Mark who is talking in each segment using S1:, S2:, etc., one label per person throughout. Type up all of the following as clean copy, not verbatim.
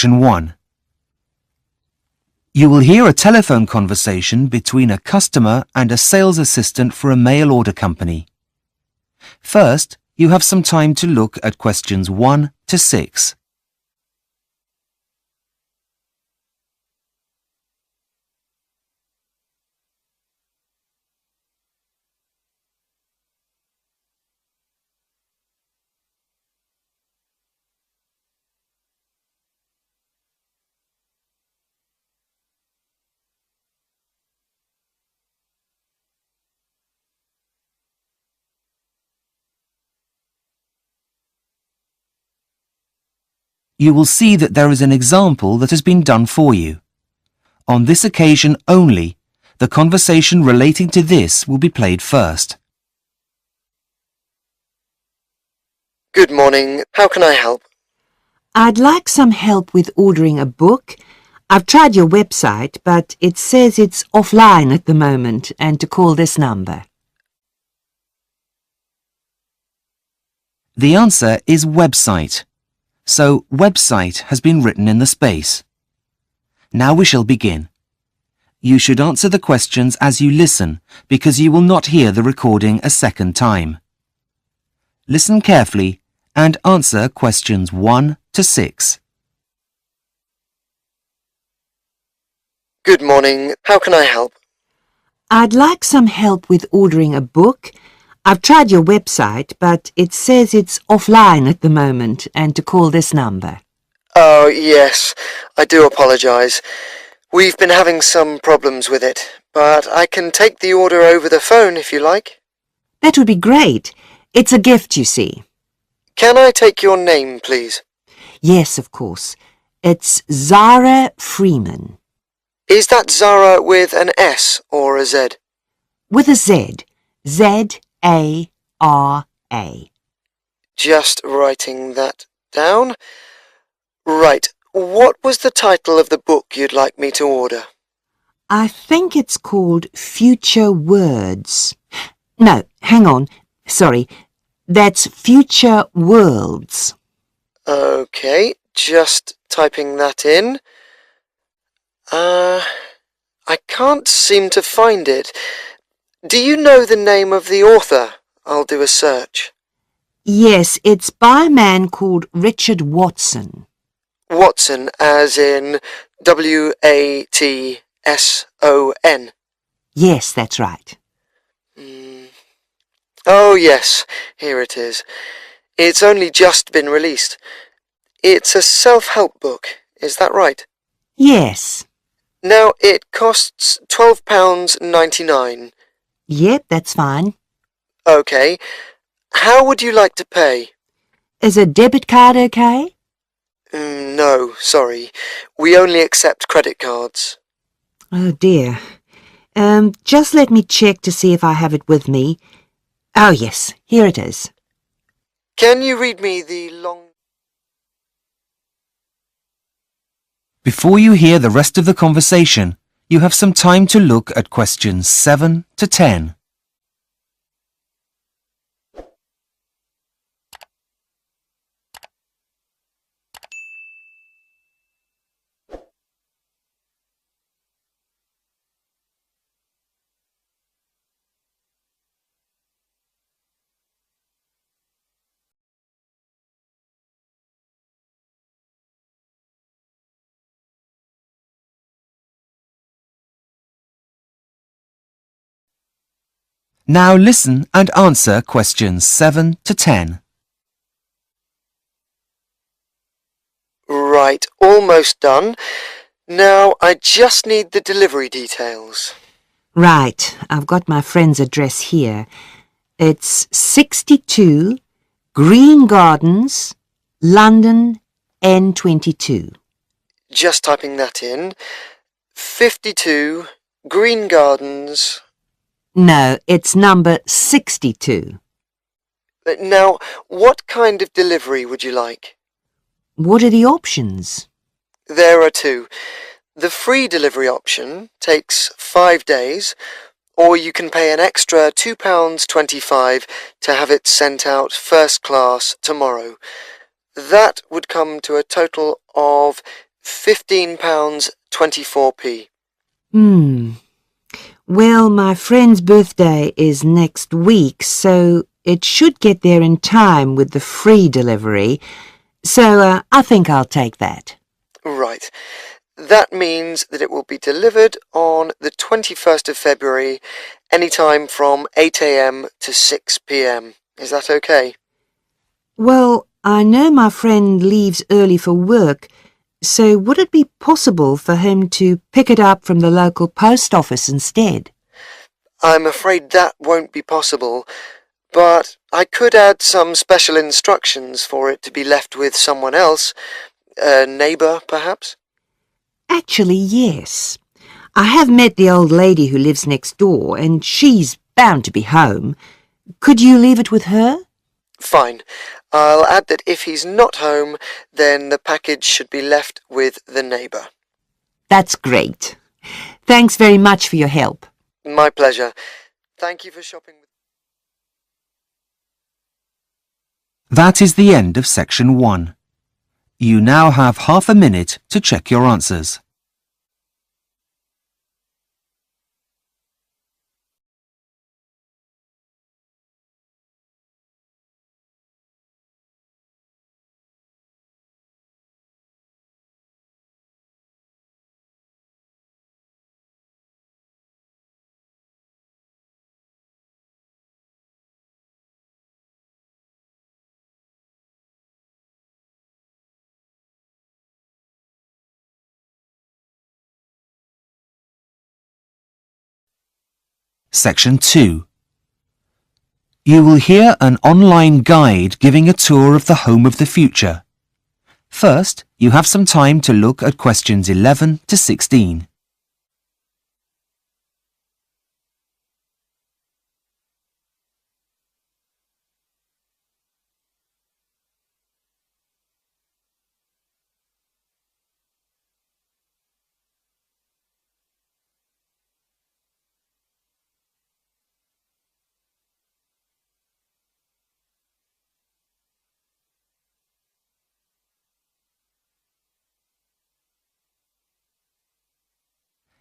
S1: Section 1. You will hear a telephone conversation between a customer and a sales assistant for a mail order company. First, you have some time to look at questions 1 to 6. You will see that there is an example that has been done for you. On this occasion only, the conversation relating to this will be played first.
S2: Good morning. How can I help?
S3: I'd like some help with ordering a book. I've tried your website, but it says it's offline at the moment and to call this number.
S1: The answer is website. So website has been written in the space. Now we shall begin. You should answer the questions as you listen because you will not hear the recording a second time. Listen carefully and answer questions 1 to 6.
S2: Good morning. How can I help?
S3: I'd like some help with ordering a book. I've tried your website, but it says it's offline at the moment and to call this number.
S2: Oh, yes. I do apologise. We've been having some problems with it, but I can take the order over the phone if you like.
S3: That would be great. It's a gift, you see.
S2: Can I take your name, please?
S3: Yes, of course. It's Zara Freeman.
S2: Is that Zara with an S or a Z?
S3: With a Z. Z-A-R-A.
S2: Just writing that down. Right. What was the title of the book you'd like me to order?
S3: I think it's called Future Words. No, hang on. Sorry. That's Future Worlds.
S2: Okay, just typing that in. I can't seem to find it. Do you know the name of the author? I'll do a search.
S3: Yes, it's by a man called Richard Watson.
S2: Watson, as in W-A-T-S-O-N.
S3: Yes, that's right.
S2: Oh, yes, here it is. It's only just been released. It's a self-help book, is that right?
S3: Yes.
S2: Now, it costs £12.99.
S3: Yep, that's fine.
S2: Okay. How would you like to pay?
S3: Is a debit card okay?
S2: No, sorry. We only accept credit cards.
S3: Oh, dear. Just let me check to see if I have it with me. Oh, yes, here it is.
S2: Can you read me the long...
S1: Before you hear the rest of the conversation, you have some time to look at questions 7 to 10. Now listen and answer questions 7 to 10.
S2: Right, almost done. Now I just need the delivery details.
S3: Right, I've got my friend's address here. It's 62 Green Gardens, London, N22.
S2: Just typing that in. 52 Green Gardens.
S3: No, it's number 62.
S2: Now, what kind of delivery would you like?
S3: What are the options?
S2: There are two. The free delivery option takes 5 days, or you can pay an extra £2.25 to have it sent out first class tomorrow. That would come to a total of £15.24p.
S3: Well, my friend's birthday is next week, so it should get there in time with the free delivery. So I think I'll take that.
S2: Right. That means that it will be delivered on the 21st of February, any time from 8 a.m. to 6 p.m. Is that okay?
S3: Well, I know my friend leaves early for work, so would it be possible for him to pick it up from the local post office instead?
S2: I'm afraid that won't be possible, but I could add some special instructions for it to be left with someone else, a neighbour, perhaps?
S3: Actually, yes. I have met the old lady who lives next door, and she's bound to be home. Could you leave it with her?
S2: Fine. I'll add that if he's not home, then the package should be left with the neighbour.
S3: That's great. Thanks very much for your help.
S2: My pleasure. Thank you for shopping with...
S1: That is the end of section 1. You now have half a minute to check your answers. Section 2. You will hear an online guide giving a tour of the home of the future. First, you have some time to look at questions 11 to 16.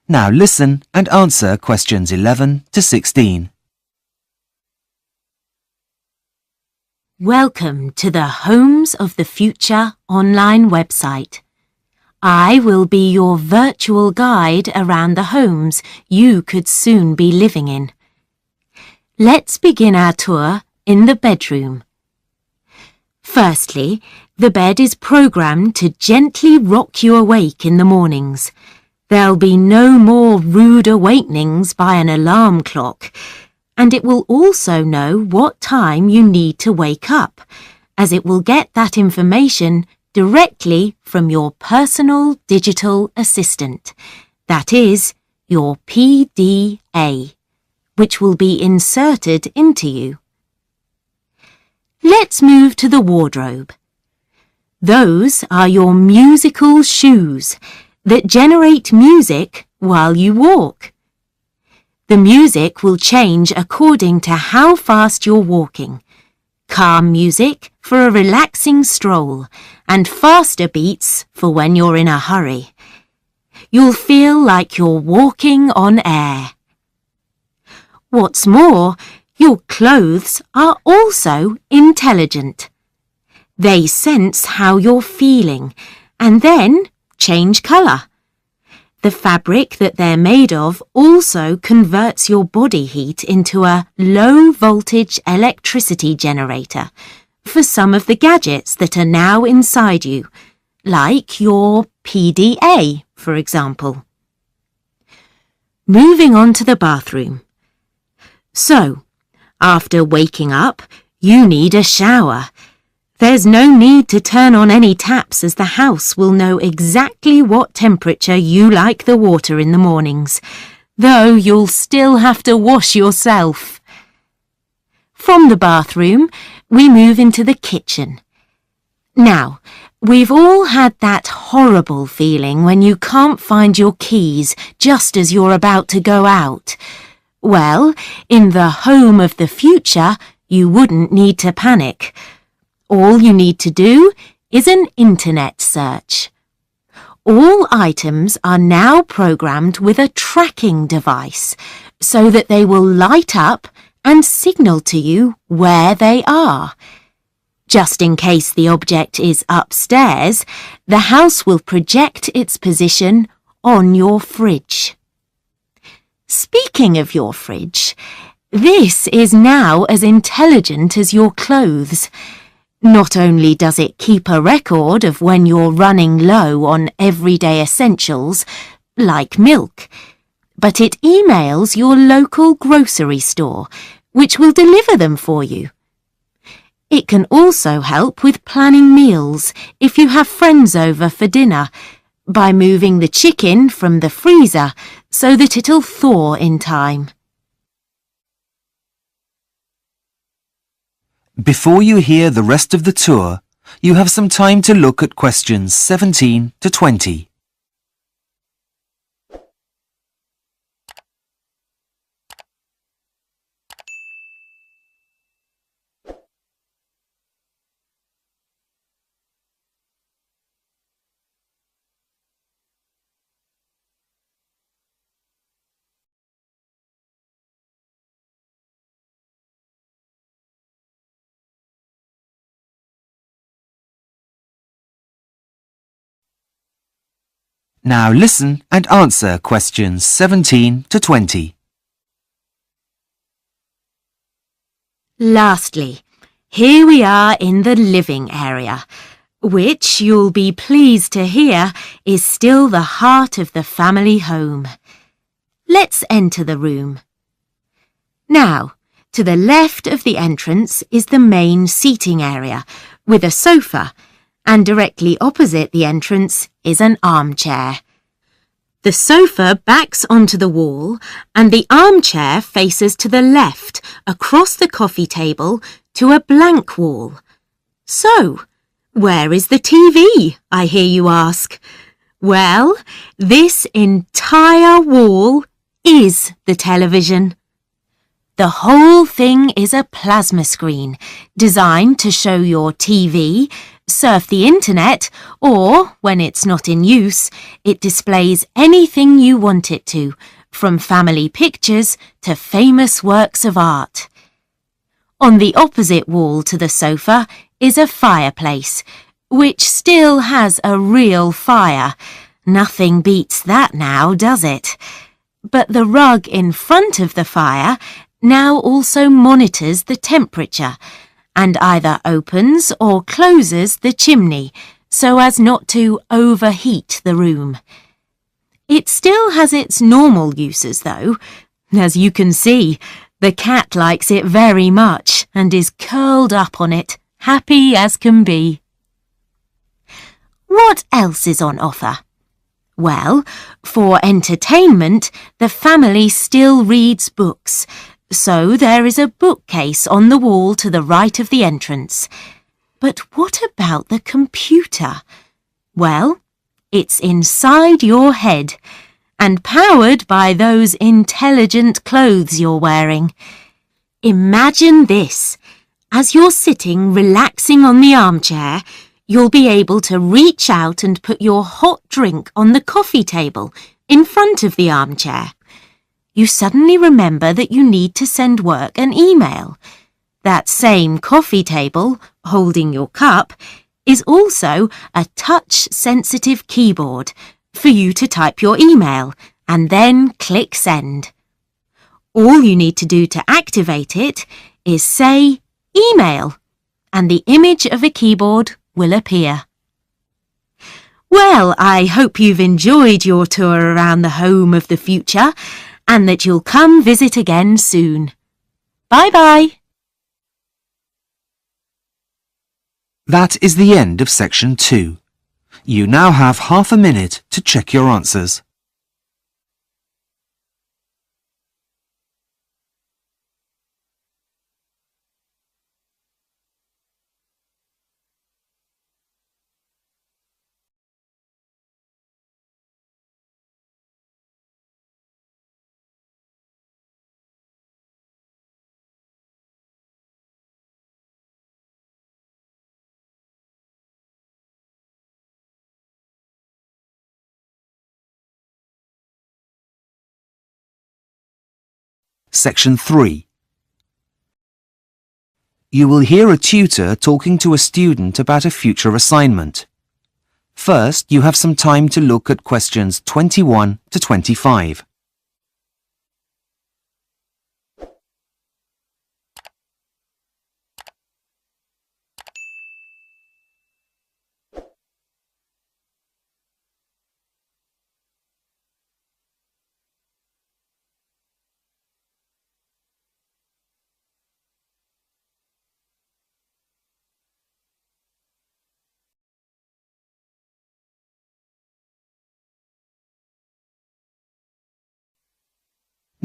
S1: Now listen and answer questions 11 to 16.
S4: Welcome to the Homes of the Future online website. I will be your virtual guide around the homes you could soon be living in. Let's begin our tour in the bedroom. Firstly, the bed is programmed to gently rock you awake in the mornings. There'll be no more rude awakenings by an alarm clock, and it will also know what time you need to wake up, as it will get that information directly from your personal digital assistant, that is, your PDA, which will be inserted into you. Let's move to the wardrobe. Those are your musical shoes that generate music while you walk. The music will change according to how fast you're walking. Calm music for a relaxing stroll and faster beats for when you're in a hurry. You'll feel like you're walking on air. What's more, your clothes are also intelligent. They sense how you're feeling and then change colour. The fabric that they're made of also converts your body heat into a low-voltage electricity generator for some of the gadgets that are now inside you, like your PDA, for example. Moving on to the bathroom. So, after waking up, you need a shower. There's no need to turn on any taps as the house will know exactly what temperature you like the water in the mornings, though you'll still have to wash yourself. From the bathroom, we move into the kitchen. Now, we've all had that horrible feeling when you can't find your keys just as you're about to go out. Well, in the home of the future, you wouldn't need to panic. All you need to do is an internet search. All items are now programmed with a tracking device so that they will light up and signal to you where they are. Just in case the object is upstairs, the house will project its position on your fridge. Speaking of your fridge, this is now as intelligent as your clothes. Not only does it keep a record of when you're running low on everyday essentials, like milk, but it emails your local grocery store, which will deliver them for you. It can also help with planning meals if you have friends over for dinner, by moving the chicken from the freezer so that it'll thaw in time.
S1: Before you hear the rest of the tour, you have some time to look at questions 17 to 20. Now listen and answer questions 17 to 20.
S4: Lastly, here we are in the living area, which you'll be pleased to hear is still the heart of the family home. Let's enter the room. Now, to the left of the entrance is the main seating area with a sofa, and directly opposite the entrance is an armchair. The sofa backs onto the wall and the armchair faces to the left across the coffee table to a blank wall. So, where is the TV, I hear you ask? Well, this entire wall is the television. The whole thing is a plasma screen designed to show your TV, surf the internet, or, when it's not in use, it displays anything you want it to, from family pictures to famous works of art. On the opposite wall to the sofa is a fireplace, which still has a real fire. Nothing beats that now, does it? But the rug in front of the fire now also monitors the temperature and either opens or closes the chimney so as not to overheat the room. It still has its normal uses though. As you can see, the cat likes it very much and is curled up on it, happy as can be. What else is on offer? Well, for entertainment, the family still reads books, so there is a bookcase on the wall to the right of the entrance. But what about the computer? Well, it's inside your head and powered by those intelligent clothes you're wearing. Imagine this. As you're sitting relaxing on the armchair, you'll be able to reach out and put your hot drink on the coffee table in front of the armchair. You suddenly remember that you need to send work an email. That same coffee table, holding your cup, is also a touch-sensitive keyboard for you to type your email and then click send. All you need to do to activate it is say email, and the image of a keyboard will appear. Well, I hope you've enjoyed your tour around the home of the future and that you'll come visit again soon. Bye-bye.
S1: That is the end of section 2. You now have half a minute to check your answers. Section 3. You will hear a tutor talking to a student about a future assignment. First, you have some time to look at questions 21 to 25.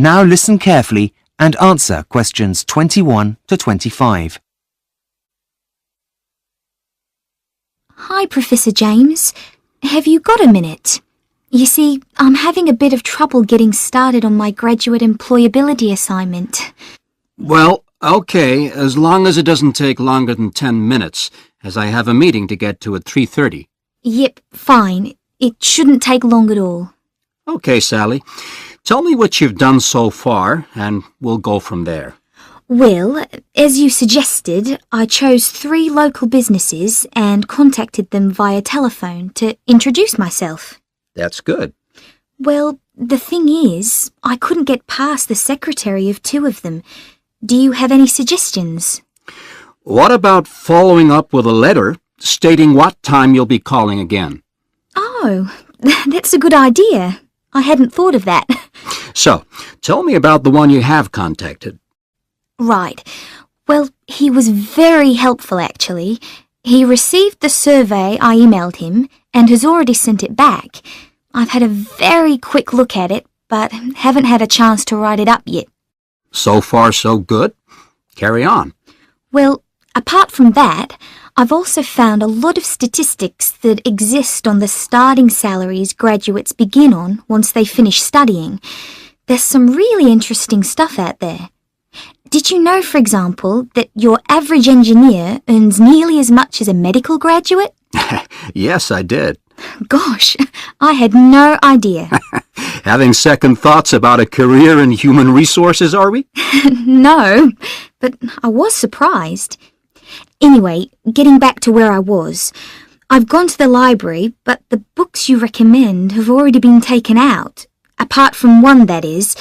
S1: Now listen carefully and answer questions 21 to 25.
S5: Hi, Professor James. Have you got a minute? You see, I'm having a bit of trouble getting started on my graduate employability assignment.
S6: Well, okay, as long as it doesn't take longer than 10 minutes, as I have a meeting to get to at 3:30.
S5: Yep, fine. It shouldn't take long at all.
S6: Okay, Sally. Tell me what you've done so far, and we'll go from there.
S5: Well, as you suggested, I chose 3 local businesses and contacted them via telephone to introduce myself.
S6: That's good.
S5: Well, the thing is, I couldn't get past the secretary of 2 of them. Do you have any suggestions?
S6: What about following up with a letter stating what time you'll be calling again?
S5: Oh, that's a good idea. I hadn't thought of that.
S6: So, tell me about the one you have contacted.
S5: Right. Well, he was very helpful, actually. He received the survey I emailed him and has already sent it back. I've had a very quick look at it, but haven't had a chance to write it up yet.
S6: So far, so good. Carry on.
S5: Well, apart from that, I've also found a lot of statistics that exist on the starting salaries graduates begin on once they finish studying. There's some really interesting stuff out there. Did you know, for example, that your average engineer earns nearly as much as a medical graduate?
S6: Yes, I did.
S5: Gosh, I had no idea.
S6: Having second thoughts about a career in human resources, are we?
S5: No, but I was surprised. Anyway, getting back to where I was, I've gone to the library, but the books you recommend have already been taken out. Apart from one, that is.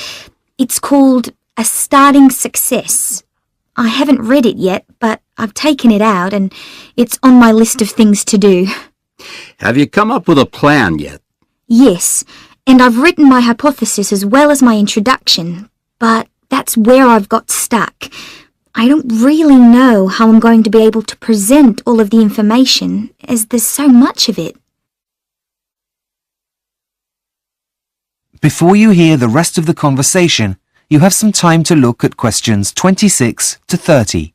S5: It's called A Starting Success. I haven't read it yet, but I've taken it out and it's on my list of things to do.
S6: Have you come up with a plan yet?
S5: Yes, and I've written my hypothesis as well as my introduction, but that's where I've got stuck. I don't really know how I'm going to be able to present all of the information, as there's so much of it.
S1: Before you hear the rest of the conversation, you have some time to look at questions 26 to 30.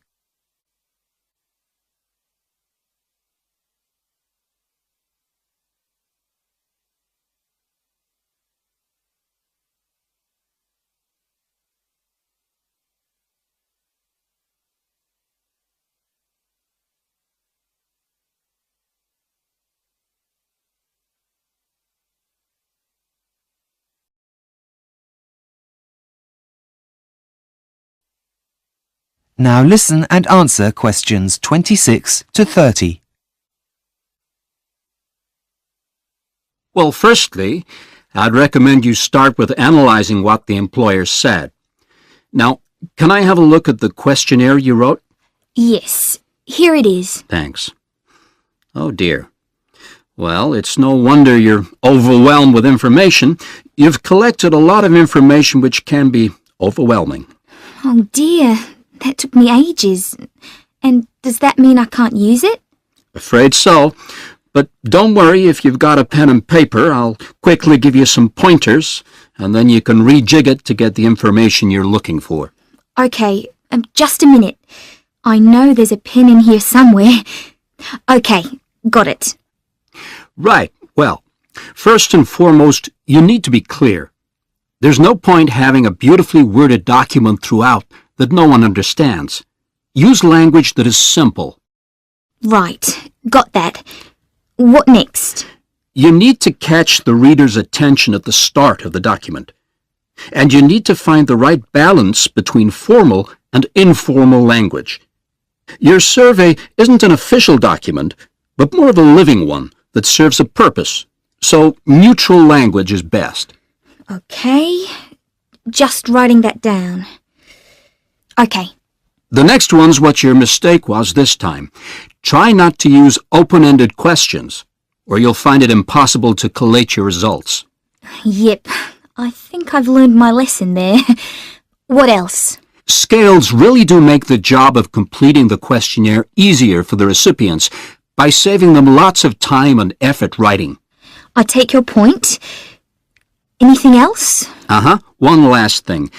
S1: Now listen and answer questions 26 to 30.
S6: Well, firstly, I'd recommend you start with analyzing what the employer said. Now, can I have a look at the questionnaire you wrote?
S5: Yes, here it is.
S6: Thanks. Oh, dear. Well, it's no wonder you're overwhelmed with information. You've collected a lot of information which can be overwhelming.
S5: Oh dear, that took me ages. And does that mean I can't use it?
S6: Afraid so. But don't worry, if you've got a pen and paper, I'll quickly give you some pointers, and then you can rejig it to get the information you're looking for.
S5: Okay, just a minute. I know there's a pen in here somewhere. Okay, got it.
S6: Right. Well, first and foremost, you need to be clear. There's no point having a beautifully worded document throughout that no one understands. Use language that is simple.
S5: Right, got that. What next?
S6: You need to catch the reader's attention at the start of the document. And you need to find the right balance between formal and informal language. Your survey isn't an official document, but more of a living one that serves a purpose, so neutral language is best.
S5: Okay, just writing that down. Okay.
S6: The next one's what your mistake was this time. Try not to use open-ended questions, or you'll find it impossible to collate your results.
S5: Yep, I think I've learned my lesson there. What else?
S6: Scales really do make the job of completing the questionnaire easier for the recipients by saving them lots of time and effort writing.
S5: I take your point. Anything else?
S6: One last thing.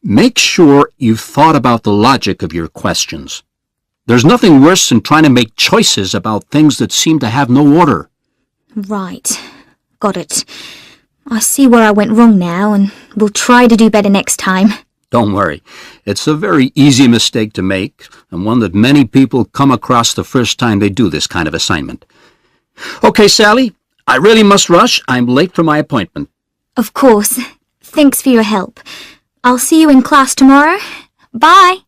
S6: Make sure you've thought about the logic of your questions. There's nothing worse than trying to make choices about things that seem to have no order.
S5: Right. Got it. I see where I went wrong now, and we'll try to do better next time.
S6: Don't worry. It's a very easy mistake to make, and one that many people come across the first time they do this kind of assignment. Okay, Sally, I really must rush. I'm late for my appointment.
S5: Of course. Thanks for your help. I'll see you in class tomorrow. Bye!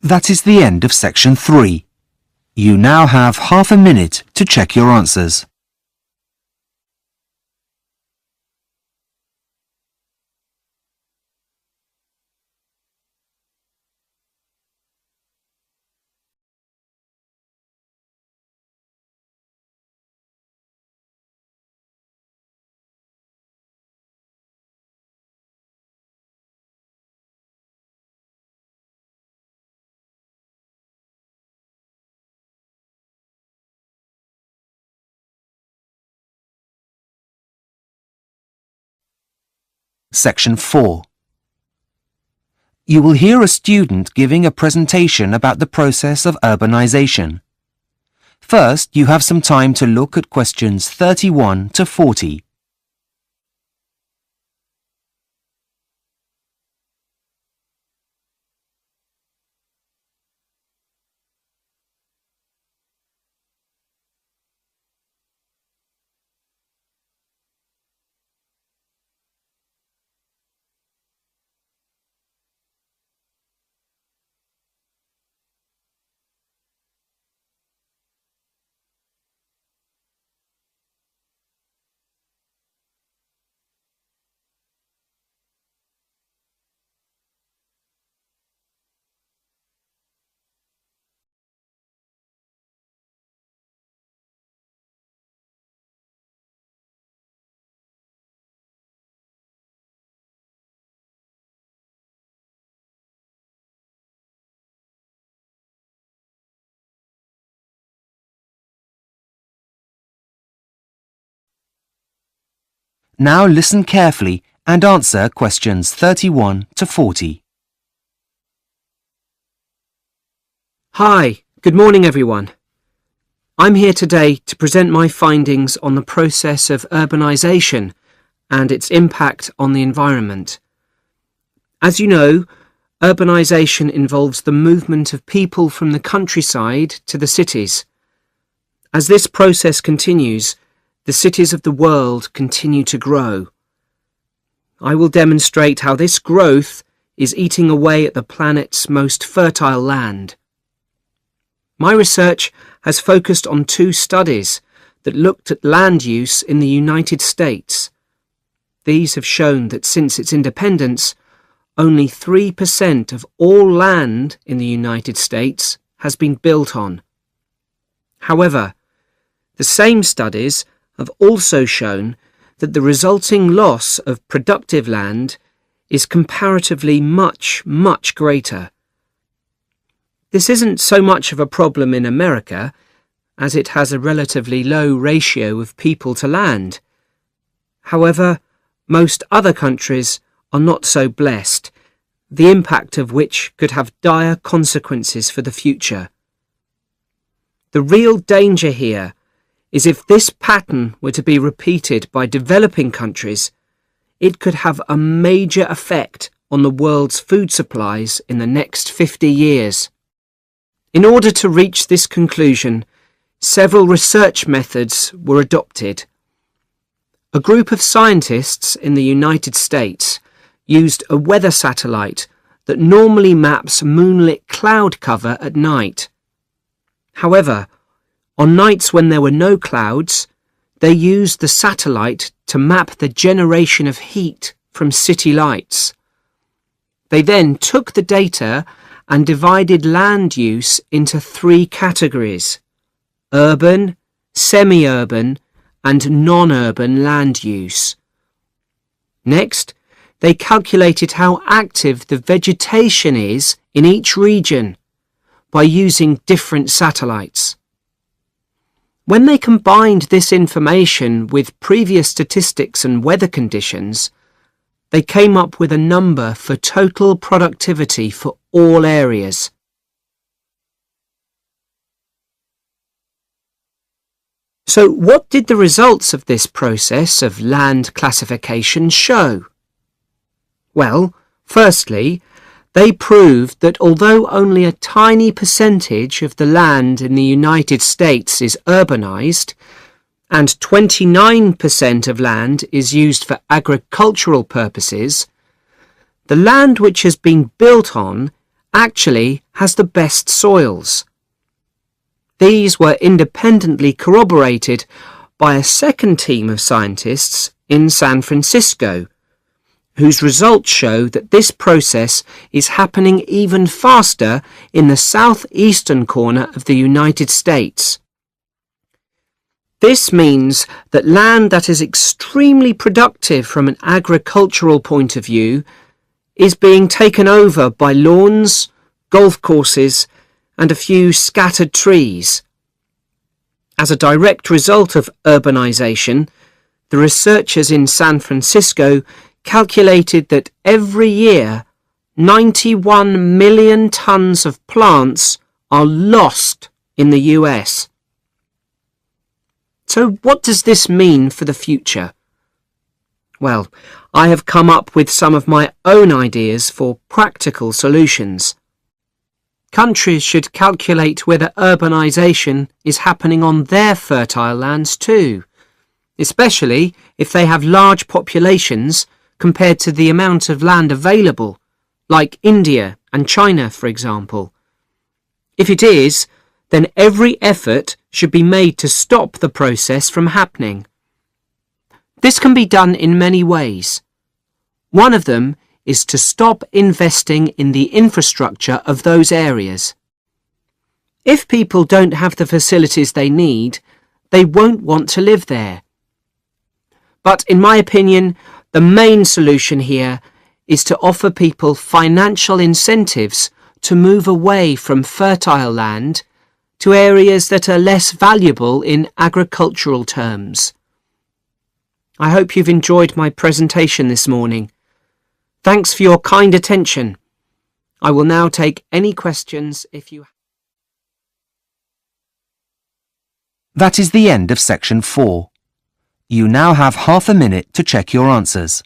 S1: That is the end of section 3. You now have half a minute to check your answers. Section 4. You will hear a student giving a presentation about the process of urbanization. First, you have some time to look at questions 31 to 40. Now listen carefully and answer questions 31 to 40.
S7: Hi, good morning everyone. I'm here today to present my findings on the process of urbanisation and its impact on the environment. As you know, urbanisation involves the movement of people from the countryside to the cities. As this process continues, the cities of the world continue to grow. I will demonstrate how this growth is eating away at the planet's most fertile land. My research has focused on 2 studies that looked at land use in the United States. These have shown that since its independence, only 3% of all land in the United States has been built on. However, the same studies have also shown that the resulting loss of productive land is comparatively much greater. This isn't so much of a problem in America, as it has a relatively low ratio of people to land. However, most other countries are not so blessed, the impact of which could have dire consequences for the future. The real danger here is if this pattern were to be repeated by developing countries, it could have a major effect on the world's food supplies in the next 50 years. In order to reach this conclusion, several research methods were adopted. A group of scientists in the United States used a weather satellite that normally maps moonlit cloud cover at night. However, on nights when there were no clouds, they used the satellite to map the generation of heat from city lights. They then took the data and divided land use into 3 categories: urban, semi-urban, and non-urban land use. Next, they calculated how active the vegetation is in each region by using different satellites. When they combined this information with previous statistics and weather conditions, they came up with a number for total productivity for all areas. So what did the results of this process of land classification show? Well, firstly, they proved that although only a tiny percentage of the land in the United States is urbanized, and 29% of land is used for agricultural purposes, the land which has been built on actually has the best soils. These were independently corroborated by a second team of scientists in San Francisco, whose results show that this process is happening even faster in the southeastern corner of the United States. This means that land that is extremely productive from an agricultural point of view is being taken over by lawns, golf courses, and a few scattered trees. As a direct result of urbanization, the researchers in San Francisco calculated that every year 91 million tons of plants are lost in the US. So what does this mean for the future? Well, I have come up with some of my own ideas for practical solutions. Countries should calculate whether urbanization is happening on their fertile lands too, especially if they have large populations compared to the amount of land available, like India and China, for example. If it is, then every effort should be made to stop the process from happening. This can be done in many ways. One of them is to stop investing in the infrastructure of those areas. If people don't have the facilities they need, they won't want to live there. But in my opinion, the main solution here is to offer people financial incentives to move away from fertile land to areas that are less valuable in agricultural terms. I hope you've enjoyed my presentation this morning. Thanks for your kind attention. I will now take any questions if you have.
S1: That is the end of section 4. You now have half a minute to check your answers.